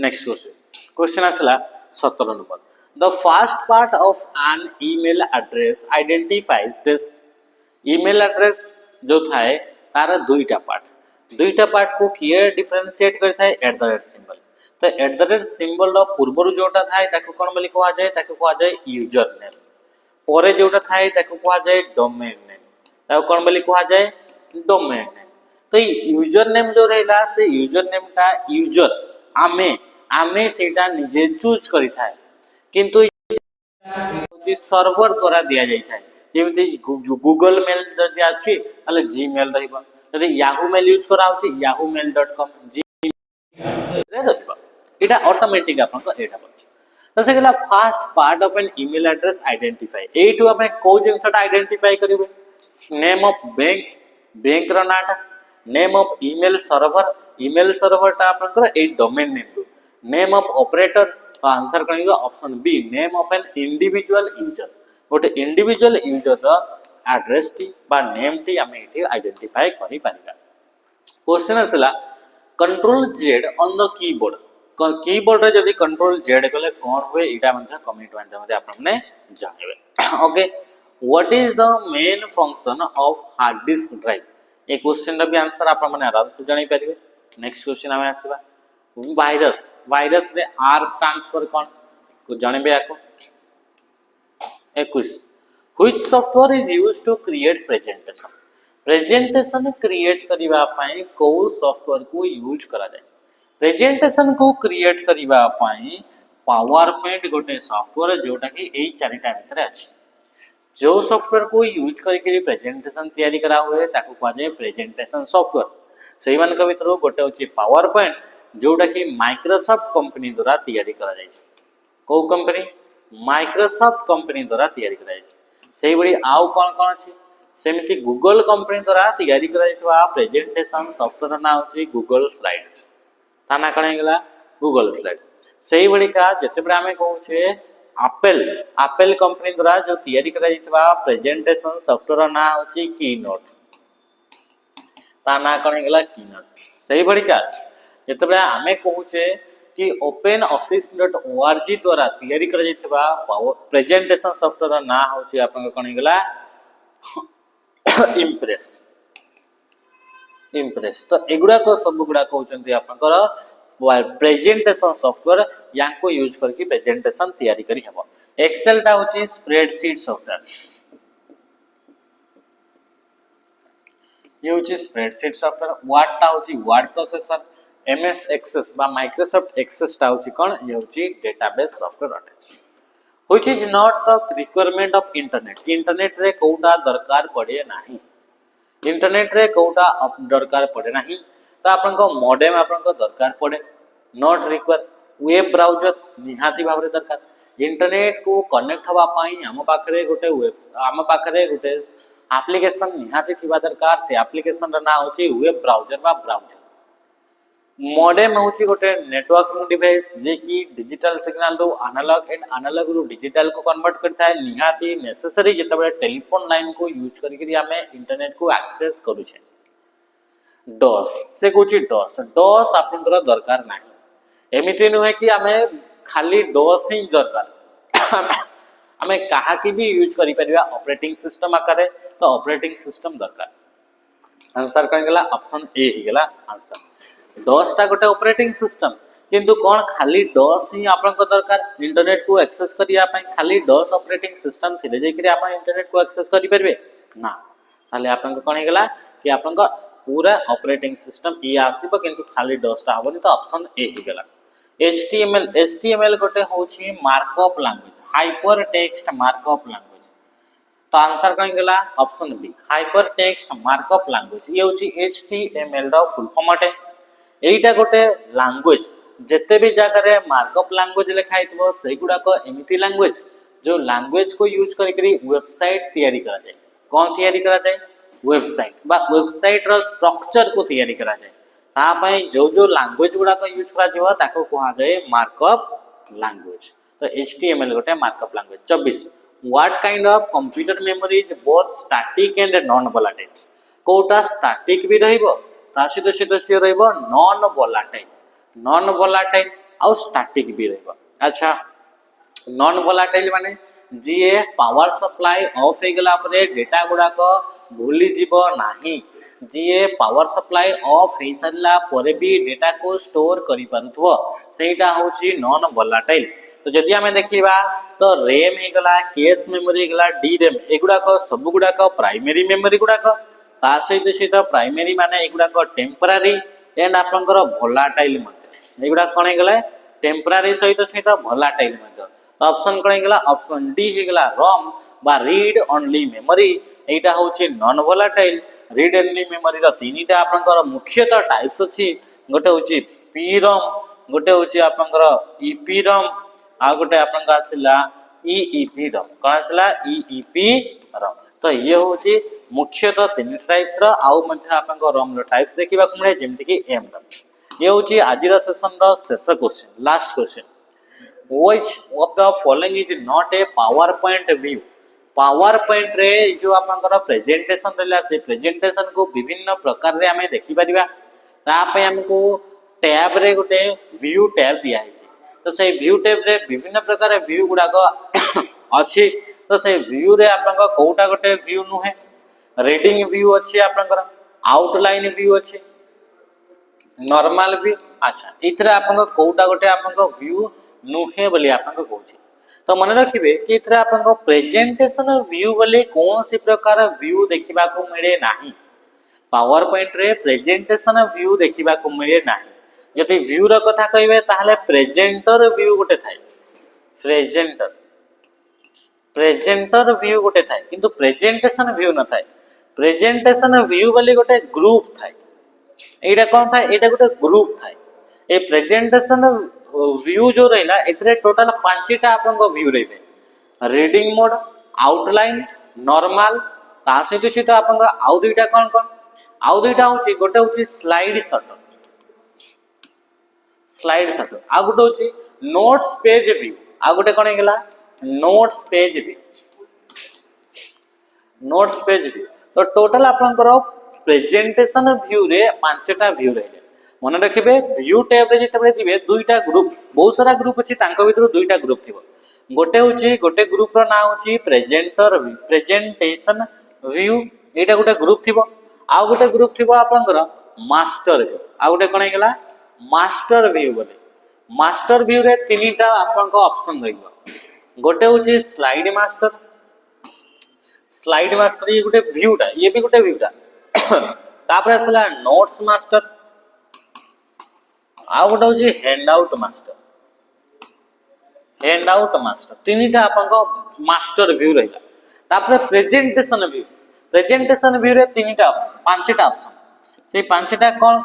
नेक्स्ट क्वेश्चन आसला 17 number The first part of an email address identifies this email address जो थाए तार दुईटा पार्ट को किए डिफरेंशिएट करथाय @ सिंबल तो @ सिंबल रो पूर्वरु जोटा थाए ताको कोन बोली कहा जाय ताको कहा जाय यूजर नेम परे जोटा थाए ताको कहा जाय डोमेन नेम ताको कोन बोली कहा जाय डोमेन नेम तो यूजर नेम जो रहला से यूजर नेम ता यूजर आमे सेटा निजे चूज करि थाए किंतु सर्वर द्वारा दिया जाय छै जेमति गूगल मेल जदि अछि अले जीमेल रहबो जदि याहू मेल यूज करा होछि yahoomail.com जी रहबो एटा ऑटोमेटिक आपन को एटा तो से गला first part of an email address identify एटू हमें को जिनसटा आइडेंटिफाई करिवे नेम ऑफ बैंक बैंक रो नाटा नेम ऑफ ईमेल सर्वर टा आपनकर a domain name of operator तो आंसर करिवे option B name of an individual user गोटे इंडिविजुअल यूजर रो एड्रेस टी बा नेम टी हमें एठी आइडेंटिफाई करि पारिबा क्वेश्चन आसला control Z on the keyboard keyboard रे जदी कंट्रोल जेड कले कोन हुए एटा मध्ये कमेंट माध्यम आपन ने जानिबे okay what is the main function of hard disk drive ए क्वेश्चन रा भी आंसर आपन माने आराम से जानि परिबे नेक्स्ट क्वेश्चन हमें आसीबा वायरस रे आर स्टैंड्स फॉर कोन को जानिबे आको 21 which software is used to create presentation create करिवा पई को सॉफ्टवेयर को यूज करा जाय प्रेजेंटेशन को क्रिएट करिवा पई पावर पॉइंट गोटे सॉफ्टवेयर जोटा कि एई चारिटा भितर अछि जो सॉफ्टवेयर को यूज करके प्रेजेंटेशन तैयारी करा हुए ताको कहा जाय प्रेजेंटेशन सॉफ्टवेयर सेही मान के भितर गोटे होची पावर पॉइंट जोटा कि माइक्रोसॉफ्ट कंपनी द्वारा तैयारी करा जाय को कंपनी माइक्रोसॉफ्ट कंपनी द्वारा तैयारी करा जाय सेही बडी आउ कोन कोन अछि सेमिति गूगल कंपनी द्वारा तैयारी करा जायतवा प्रेजेंटेशन सॉफ्टवेयर ना होची गूगल स्लाइड ताना कण गेला गूगल स्लाइड सेही बडी का जते बडा हमें कहू छे एप्पल कंपनी द्वारा जो तैयारी करा जायतवा प्रेजेंटेशन सॉफ्टवेयर ना होची कीनोट ताना कण गेला कीनोट सेही बडी का जते बडा हमें कहू छे कि openoffice.org द्वारा तैयारी करा जायतवा प्रेजेंटेशन सॉफ्टवेयर ना होची आपन कण गेला इम्प्रेस तो एगुडा को सब गुडा कहउचंती आपनकर प्रेजेंटेशन सॉफ्टवेयर याको यूज करके प्रेजेंटेशन तैयारी करी हबो एक्सेल टा होची स्प्रेडशीट सॉफ्टवेयर ये होची स्प्रेडशीट सॉफ्टवेयर वर्ड टा होची वर्ड प्रोसेसर एमएस एक्सेस बा माइक्रोसॉफ्ट एक्सेस टा होची कोन ये होची डेटाबेस सॉफ्टवेयर अटे which is not the requirement of internet रे कोटा दरकार पड़े नाही इंटरनेट रे कोटा दरकार पड़े नाही तो आपन को मॉडेम आपन को दरकार पड़े नॉट रिक्वायर वेब ब्राउजर निहाती भाबरे दरकार इंटरनेट को कनेक्ट हवा पाई हम पाखरे गोटे एप्लीकेशन निहाती थिबा दरकार से एप्लीकेशन रा ना होची वेब ब्राउजर बा ब्राउजर मॉडेम होची गोटे नेटवर्किंग डिवाइस जे की डिजिटल सिग्नल रो एनालॉग रो डिजिटल को कन्वर्ट करता है निहाती नेसेसरी जेतबे टेलीफोन लाइन को यूज करके हमें इंटरनेट को एक्सेस करू छे डॉस से कोची डॉस आपनकर दरकार नाही एमिति नुहे कि हमें खाली डॉस ही दरकार हमें कहा की भी यूज करि परिबा ऑपरेटिंग सिस्टम आकारे तो ऑपरेटिंग सिस्टम दरकार आंसर कन गेला ऑप्शन ए ही गेला आंसर डॉस टा गोटे ऑपरेटिंग सिस्टम किंतु कोन खाली डॉस ही आपन को दरकार इंटरनेट को एक्सेस करिया पई खाली डॉस ऑपरेटिंग सिस्टम थिले जे कि आपन इंटरनेट को एक्सेस करि परबे ना ताले आपन को कोन हे गेला कि आपन को पूरा ऑपरेटिंग सिस्टम ई आसीबो किंतु खाली डॉस टा होबनी तो ऑप्शन ए ही गेला एचटीएमएल गोटे होची markup language hyper text markup language तो आंसर कन गेला option B hyper text markup language ये होची एचटीएमएल रो फुल फॉर्म अटे एटा गोटे लैंग्वेज जते भी जगह रे मार्कअप लैंग्वेज लिखा हितबो सेही गुडा को एमिति लैंग्वेज जो लैंग्वेज को यूज करके वेबसाइट तैयारी करा जाए कौन तैयारी करा जाए वेबसाइट बा वेबसाइट रो स्ट्रक्चर को तैयारी करा जाए ता पई जो लैंग्वेज गुडा को यूज करा जेबो ताको कहा जाए मार्कअप लैंग्वेज तो एचटीएमएल गोटे markup language 24 what kind of computer memory is both static and non volatile कोटा स्टैटिक भी रहइबो तासित सिय रहइबो नॉन वोलेटाइल और स्टैटिक भी रहइबो अच्छा नॉन वोलेटाइल माने जीए पावर सप्लाई ऑफ हे गेला परे डेटा गुडा को भूली जीवो नाही जीए पावर सप्लाई ऑफ हे सरला परे भी डेटा को स्टोर करि परथबो सेटा होची नॉन वोलेटाइल तो जदि हमें देखिबा तो रैम हे गेला कैश मेमोरी हे गेला डी रैम एगुडा को सब गुडा को प्राइमरी मेमोरी गुडा को ता सहित प्राइमरी माने एगुडा को टेम्पररी एंड आपनकर वोलेटाइल मध्ये एगुडा कोन हे गेला टेम्पररी सहित वोलेटाइल मध्ये ऑप्शन कोन हे गेला ऑप्शन डी हे गेला रोम बा रीड ओनली मेमोरी एटा होची non volatile read only memory रो तीनटा आपनकर मुख्यतः टाइप्स अछि गोटे होची पी रोम गोटे होची आपनकर ईपी रोम आ गोटे आपन का आसिला ईईपी रो कोन आसिला ईईपी रो तो ये होची मुख्यतः तीन टाइप्स रो आउ मध्ये आपन को रम रो टाइप्स देखिबा को मिले जेमति कि एम रो ये होची आजिर सेशन रो शेष question last question which of the following is not a PowerPoint view power point रे जो आपनकर प्रेजेंटेशन रहला से प्रेजेंटेशन को विभिन्न प्रकार रे हमें देखि परिबा ता पे हमको टैब रे गोटे व्यू टैब दिया है तो से व्यू टैब रे विभिन्न प्रकार व्यू गुडा को अछि तो से व्यू रे आपनका कोटा गोटे व्यू नु है रीडिंग व्यू अछि आपनकर आउटलाइन व्यू अछि नॉर्मल व्यू अच्छा इथरे आपनका कोटा गोटे आपनका व्यू नुहे बोली आपनका कहूची तो मन रखिबे कि इथरे आपनका प्रेजेंटेशन व्यू बोले कौन सी प्रकार व्यू देखिबा को मिले नाही पावर पॉइंट रे प्रेजेंटेशन व्यू देखिबा को मिले नाही जति व्यू र कथा कहिबे ताहले प्रेजेंटर व्यू गोटे थाए प्रेजेंटर व्यू गोटे थाए किंतु प्रेजेंटेशन व्यू न थाए प्रेजेंटेशन व्यू बोली गोटे ग्रुप थाए एटा कोन थाए एटा गोटे ग्रुप थाए ए प्रेजेंटेशन व्यू जो रहला एथरे टोटल पांचटा आपन को व्यू रहबे रीडिंग मोड आउटलाइन नॉर्मल ता सहित आपन को आउ दुईटा कोन आउ दुईटा होची गोटे होची स्लाइड शॉट आ गोटे होची नोट्स पेज व्यू आ गोटे कोन हेला नोट्स पेज व्यू तो टोटल आपन को प्रेजेंटेशन व्यू रे पांचटा व्यू रहले मन रखिबे व्यू टैब रे जेते दिबे दुईटा ग्रुप बहुत सारा ग्रुप अछि तांको भितर दुईटा ग्रुप थिबो गोटे ग्रुप रो नाम होची प्रेजेंटेशन व्यू एटा गोटे ग्रुप थिबो आ गोटे ग्रुप थिबो आपनकर मास्टर व्यू आ गोटे कोन हेला मास्टर व्यू बोले मास्टर व्यू रे तीनटा आपनका ऑप्शन रहइबो गोटे होची स्लाइड मास्टर ये गोटे व्यूटा ये भी गोटे व्यूटा तापर असला नोट्स मास्टर आ गोटे होची हैंड आउट मास्टर तीनटा आपनका मास्टर व्यू रहला तापर प्रेजेंटेशन व्यू रे तीनटा ऑप्शन पांचटा ऑप्शन से पांचटा कोन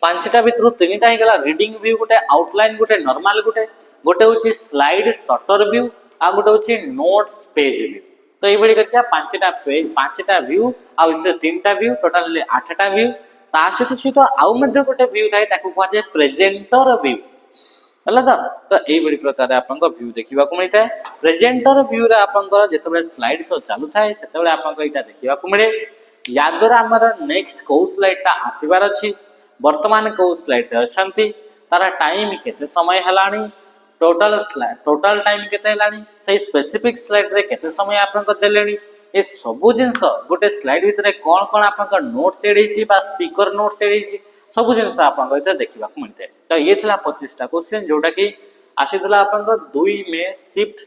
पांचटा भितर तीनटा हे गला रीडिंग व्यू गोटे आउटलाइन गोटे नॉर्मल गोटे होची स्लाइड शॉर्टर व्यू आ गोटे होची नोट्स पेज व्यू तो ये बड़ी करके पांचटा व्यू आ इसे तीनटा व्यू टोटल आठटा व्यू ता सहित आउ मध्ये गोटे व्यू थाए ताकू कहै छै प्रेजेंटर व्यू हला तो एई बड़ी प्रकार आपन को व्यू देखिबा को मिलता है प्रेजेंटर व्यू रे आपन को जेतबे स्लाइड शो चालू थाए सेतबे आपन को इटा देखिबा को मिले या द्वारा हमर नेक्स्ट को स्लाइड ता आसीबार अछि वर्तमान को स्लाइड रे अछंती तारा टाइम केते समय हलानी टोटल टाइम केते हलानी सही स्पेसिफिक स्लाइड रे केते समय आपन को देलेनी ए सबु जिंस गोटे स्लाइड भितर कोन कोन आपन नोट्स एड हिची बा स्पीकर नोट्स एड हिची सबु जिंस आपन को देखिबा को मिलते तो ये थला 25 टा क्वेश्चन जोटा कि आसीतला आपन को 2 में शिफ्ट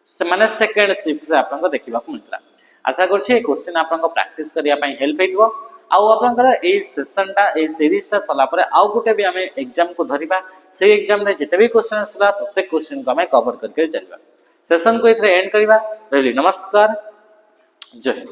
से माने सेकंड शिफ्ट रे आपन को देखिबा को मिलतला आशा करछि ए क्वेश्चन आपन को प्रैक्टिस करिया पई हेल्प हेतबो आउ आपन ए सेशन टा ए सीरीज टा सला परे आउ गुटे भी हमें एग्जाम को धरिबा से एग्जाम रे जते भी क्वेश्चन आसला प्रत्येक क्वेश्चन को हमें कवर करके चलबा सेशन को इथरे एंड करिबा रहली नमस्कार जय हिंद।